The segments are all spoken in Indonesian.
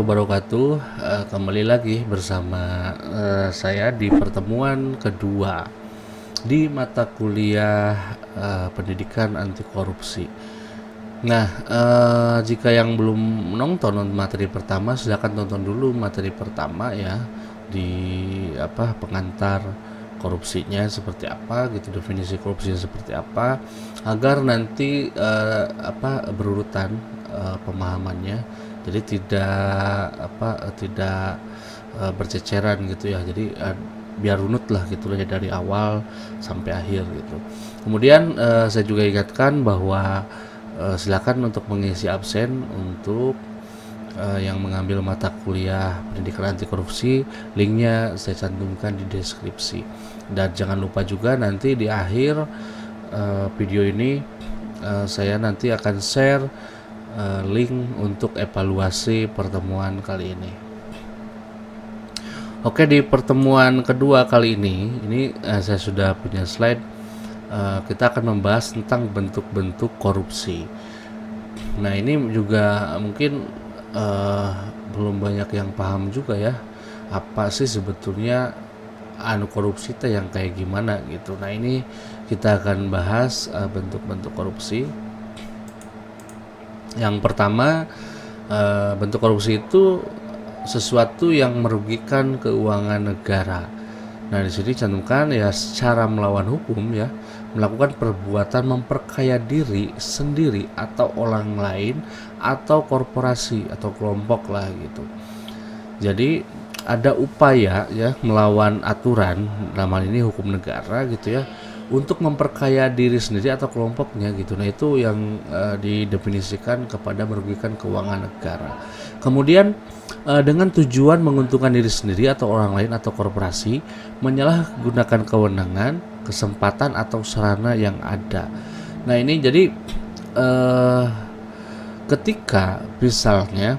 wabarakatuh. Kembali lagi bersama saya di pertemuan kedua di mata kuliah pendidikan anti korupsi. Nah, jika yang belum nonton materi pertama, silakan tonton dulu materi pertama ya, di pengantar korupsinya seperti apa gitu, definisi korupsinya seperti apa, agar nanti berurutan pemahamannya, jadi tidak berceceran gitu ya. Jadi biar runut lah gitu ya dari awal sampai akhir gitu. Kemudian saya juga ingatkan bahwa silakan untuk mengisi absen untuk yang mengambil mata kuliah pendidikan anti korupsi. Linknya saya cantumkan di deskripsi. Dan jangan lupa juga nanti di akhir video ini saya nanti akan share link untuk evaluasi pertemuan kali ini. Oke, di pertemuan kedua kali ini saya sudah punya slide. Kita akan membahas tentang bentuk-bentuk korupsi. Nah, ini juga mungkin belum banyak yang paham juga ya, apa sih sebetulnya korupsi itu yang kayak gimana gitu. Nah, ini kita akan bahas bentuk-bentuk korupsi. Yang pertama, bentuk korupsi itu sesuatu yang merugikan keuangan negara. Nah, di sini cantumkan ya, secara melawan hukum ya, melakukan perbuatan memperkaya diri sendiri atau orang lain atau korporasi atau kelompok lah gitu. Jadi ada upaya ya melawan aturan, dalam hal ini hukum negara gitu ya, untuk memperkaya diri sendiri atau kelompoknya gitu. Nah, itu yang didefinisikan kepada merugikan keuangan negara. Kemudian dengan tujuan menguntungkan diri sendiri atau orang lain atau korporasi, menyalahgunakan kewenangan, kesempatan atau sarana yang ada. Nah, ini jadi ketika misalnya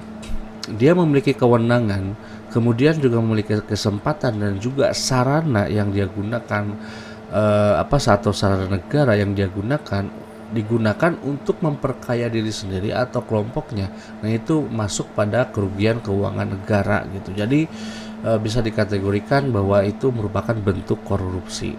dia memiliki kewenangan, kemudian juga memiliki kesempatan dan juga sarana yang dia gunakan, atau sarana negara yang dia digunakan untuk memperkaya diri sendiri atau kelompoknya. Nah, itu masuk pada kerugian keuangan negara gitu. Jadi bisa dikategorikan bahwa itu merupakan bentuk korupsi.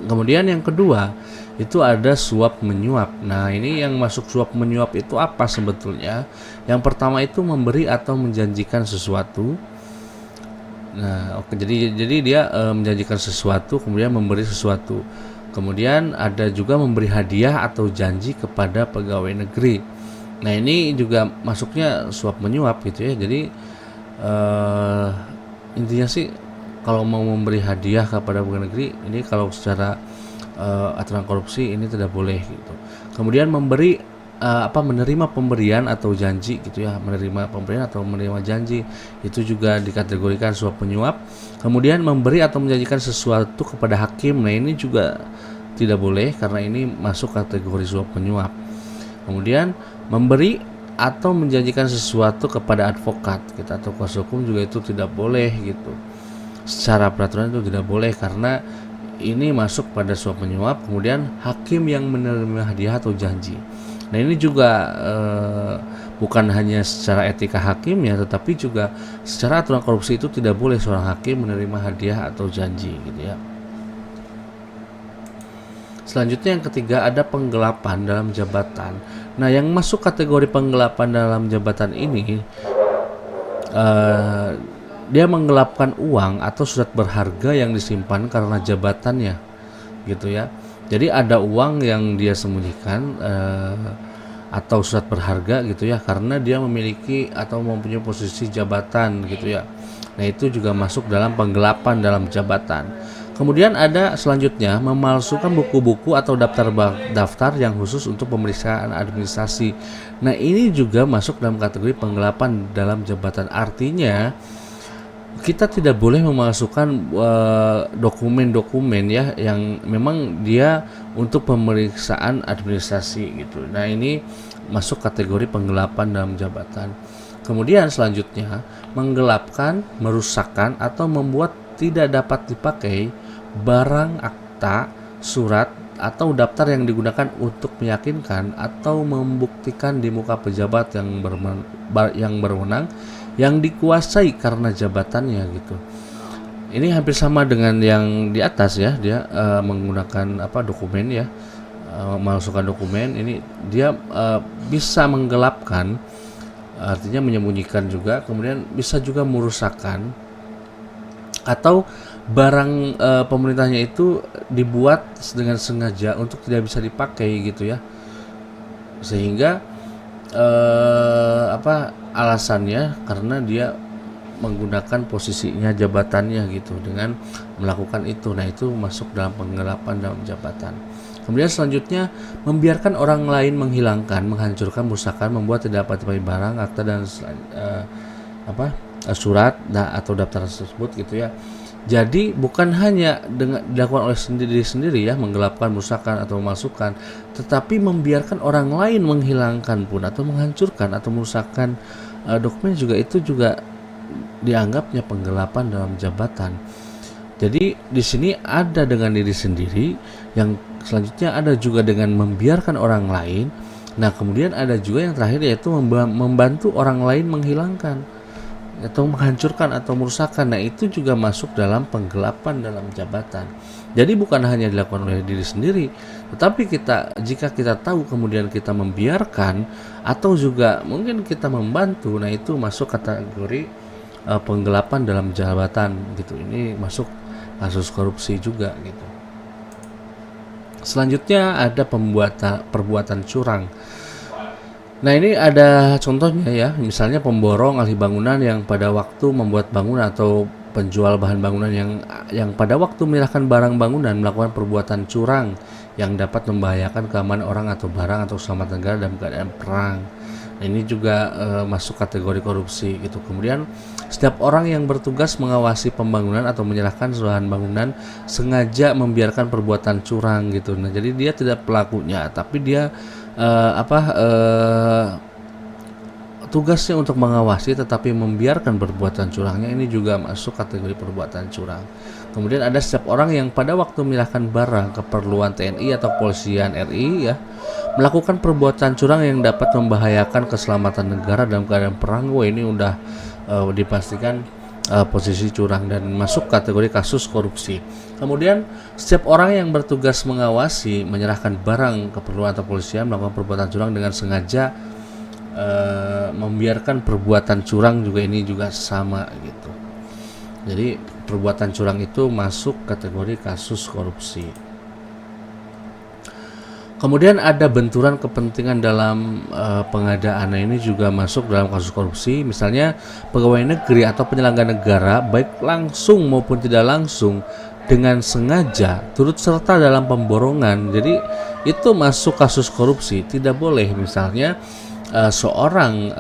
Kemudian yang kedua itu ada suap menyuap. Nah, ini yang masuk suap menyuap itu apa sebetulnya? Yang pertama itu memberi atau menjanjikan sesuatu. Nah, oke, jadi dia menjanjikan sesuatu, kemudian memberi sesuatu. Kemudian ada juga memberi hadiah atau janji kepada pegawai negeri. Nah, ini juga masuknya suap menyuap gitu ya. Jadi intinya sih, kalau mau memberi hadiah kepada pegawai negeri, ini kalau secara aturan korupsi ini tidak boleh gitu. Kemudian menerima pemberian atau janji gitu ya, menerima pemberian atau menerima janji itu juga dikategorikan suap menyuap. Kemudian memberi atau menjanjikan sesuatu kepada hakim, nah ini juga tidak boleh karena ini masuk kategori suap menyuap. Kemudian memberi atau menjanjikan sesuatu kepada advokat kita atau kuasa hukum juga itu tidak boleh gitu. Secara peraturan itu tidak boleh karena ini masuk pada suap menyuap. Kemudian hakim yang menerima hadiah atau janji. Nah, ini juga bukan hanya secara etika hakim ya, tetapi juga secara aturan korupsi itu tidak boleh seorang hakim menerima hadiah atau janji gitu ya. Selanjutnya yang ketiga ada penggelapan dalam jabatan. Nah, yang masuk kategori penggelapan dalam jabatan ini dia menggelapkan uang atau surat berharga yang disimpan karena jabatannya gitu ya. Jadi ada uang yang dia sembunyikan atau surat berharga gitu ya, karena dia memiliki atau mempunyai posisi jabatan gitu ya. Nah, itu juga masuk dalam penggelapan dalam jabatan. Kemudian ada selanjutnya memalsukan buku-buku atau daftar yang khusus untuk pemeriksaan administrasi. Nah, ini juga masuk dalam kategori penggelapan dalam jabatan. Artinya kita tidak boleh memasukkan dokumen-dokumen ya yang memang dia untuk pemeriksaan administrasi gitu. Nah, ini masuk kategori penggelapan dalam jabatan. Kemudian selanjutnya menggelapkan, merusakkan atau membuat tidak dapat dipakai barang, akta, surat, atau daftar yang digunakan untuk meyakinkan atau membuktikan di muka pejabat yang berwenang yang dikuasai karena jabatannya gitu. Ini hampir sama dengan yang di atas ya, dia menggunakan dokumen ya, memasukkan dokumen. Ini dia bisa menggelapkan, artinya menyembunyikan juga, kemudian bisa juga merusakkan atau barang pemerintahnya itu dibuat dengan sengaja untuk tidak bisa dipakai gitu ya, sehingga alasannya karena dia menggunakan posisinya, jabatannya gitu dengan melakukan itu. Nah, itu masuk dalam penggelapan dalam jabatan. Kemudian selanjutnya, membiarkan orang lain menghilangkan, menghancurkan, merusakkan, membuat tidak dapat dipakai barang, akta dan surat atau daftar tersebut gitu ya. Jadi bukan hanya dengan dilakukan oleh diri sendiri ya, menggelapkan, merusakkan atau memasukkan, tetapi membiarkan orang lain menghilangkan pun atau menghancurkan atau merusakkan dokumen juga, itu juga dianggapnya penggelapan dalam jabatan. Jadi di sini ada dengan diri sendiri, yang selanjutnya ada juga dengan membiarkan orang lain. Nah, kemudian ada juga yang terakhir, yaitu membantu orang lain menghilangkan atau menghancurkan atau merusakkan. Nah, itu juga masuk dalam penggelapan dalam jabatan. Jadi bukan hanya dilakukan oleh diri sendiri, tetapi jika kita tahu kemudian kita membiarkan atau juga mungkin kita membantu, nah itu masuk kategori penggelapan dalam jabatan gitu. Ini masuk kasus korupsi juga gitu. Selanjutnya ada perbuatan curang. Nah, ini ada contohnya ya, misalnya pemborong ahli bangunan yang pada waktu membuat bangunan atau penjual bahan bangunan yang pada waktu menyerahkan barang bangunan melakukan perbuatan curang yang dapat membahayakan keamanan orang atau barang atau keselamatan negara dalam keadaan perang. Nah, ini juga masuk kategori korupsi gitu. Kemudian setiap orang yang bertugas mengawasi pembangunan atau menyerahkan bahan bangunan sengaja membiarkan perbuatan curang gitu. Nah, jadi dia tidak pelakunya, tapi dia tugasnya untuk mengawasi tetapi membiarkan perbuatan curangnya, ini juga masuk kategori perbuatan curang. Kemudian ada setiap orang yang pada waktu menyerahkan barang keperluan TNI atau Kepolisian RI ya, melakukan perbuatan curang yang dapat membahayakan keselamatan negara dalam keadaan perang. Ini udah dipastikan posisi curang dan masuk kategori kasus korupsi. Kemudian setiap orang yang bertugas mengawasi menyerahkan barang keperluan atau kepolisian melakukan perbuatan curang dengan sengaja membiarkan perbuatan curang juga, ini juga sama gitu. Jadi perbuatan curang itu masuk kategori kasus korupsi. Kemudian ada benturan kepentingan dalam pengadaan. Nah, ini juga masuk dalam kasus korupsi. Misalnya pegawai negeri atau penyelenggara negara baik langsung maupun tidak langsung dengan sengaja turut serta dalam pemborongan. Jadi itu masuk kasus korupsi. Tidak boleh misalnya seorang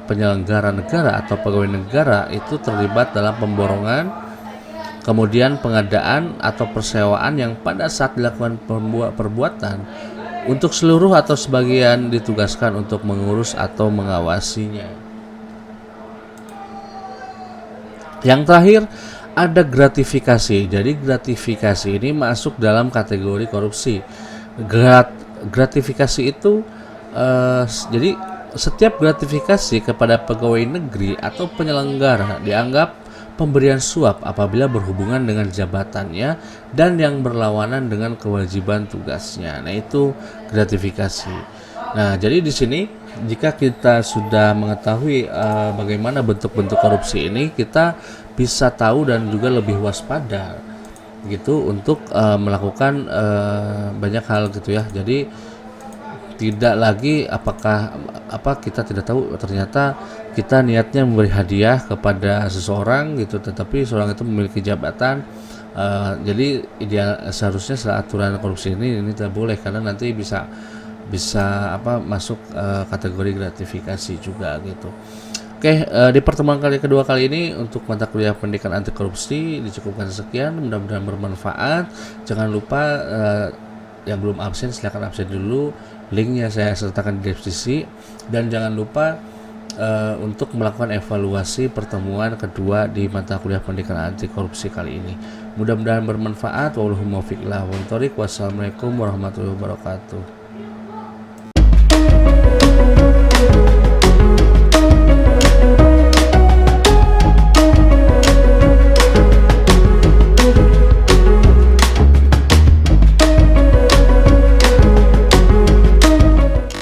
penyelenggara negara atau pegawai negara itu terlibat dalam pemborongan, kemudian pengadaan atau persewaan yang pada saat dilakukan perbuatan untuk seluruh atau sebagian ditugaskan untuk mengurus atau mengawasinya. Yang terakhir ada gratifikasi. Jadi gratifikasi ini masuk dalam kategori korupsi. Gratifikasi itu jadi setiap gratifikasi kepada pegawai negeri atau penyelenggara dianggap pemberian suap apabila berhubungan dengan jabatannya dan yang berlawanan dengan kewajiban tugasnya. Nah, itu gratifikasi. Nah, jadi di sini jika kita sudah mengetahui bagaimana bentuk-bentuk korupsi ini, kita bisa tahu dan juga lebih waspada gitu untuk melakukan banyak hal gitu ya. Jadi tidak lagi kita tidak tahu ternyata kita niatnya memberi hadiah kepada seseorang gitu, tetapi seorang itu memiliki jabatan. Jadi seharusnya aturan korupsi ini tidak boleh, karena nanti bisa masuk kategori gratifikasi juga gitu. Oke, di pertemuan kedua kali ini untuk mata kuliah pendidikan anti korupsi dicukupkan sekian. Mudah-mudahan bermanfaat. Jangan lupa yang belum absen silakan absen dulu. Linknya saya sertakan di deskripsi, dan jangan lupa untuk melakukan evaluasi pertemuan kedua di mata kuliah pendidikan anti korupsi kali ini. Mudah-mudahan bermanfaat. Wassalamualaikum warahmatullahi wabarakatuh.